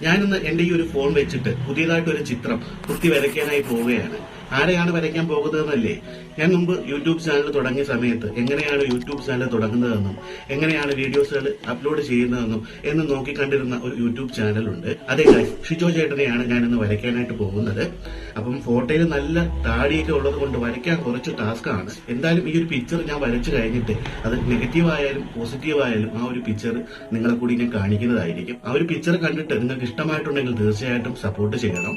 ഞാനിന്ന് എന്റെ ഈ ഒരു ഫോൺ വെച്ചിട്ട് പുതിയതായിട്ടൊരു ചിത്രം കുത്തി വരയ്ക്കാനായി പോവുകയാണ്. ആരെയാണ് വരയ്ക്കാൻ പോകുന്നതെന്നല്ലേ? ഞാൻ മുമ്പ് യൂട്യൂബ് ചാനൽ തുടങ്ങിയ സമയത്ത് എങ്ങനെയാണ് യൂട്യൂബ് ചാനൽ തുടങ്ങുന്നതെന്നും എങ്ങനെയാണ് വീഡിയോസുകൾ അപ്ലോഡ് ചെയ്യുന്നതെന്നും എന്ന് നോക്കിക്കണ്ടിരുന്ന ഒരു യൂട്യൂബ് ചാനലുണ്ട്. അതേ ഷിജോ ചേട്ടനെയാണ് ഞാനിന്ന് വരയ്ക്കാനായിട്ട് പോകുന്നത്. അപ്പം ഫോട്ടോയിൽ നല്ല താടിയൊക്കെ ഉള്ളത് കൊണ്ട് വരയ്ക്കാൻ കുറച്ച് ടാസ്ക് ആണ്. എന്തായാലും ഈ ഒരു പിക്ചർ ഞാൻ വരച്ചു കഴിഞ്ഞിട്ട് അത് നെഗറ്റീവ് ആയാലും പോസിറ്റീവ് ആയാലും ആ ഒരു പിക്ചർ നിങ്ങളെ കൂടി ഞാൻ കാണിക്കുന്നതായിരിക്കും. ആ ഒരു പിക്ചർ കണ്ടിട്ട് നിങ്ങൾക്ക് ഇഷ്ടമായിട്ടുണ്ടെങ്കിൽ തീർച്ചയായിട്ടും സപ്പോർട്ട് ചെയ്യണം.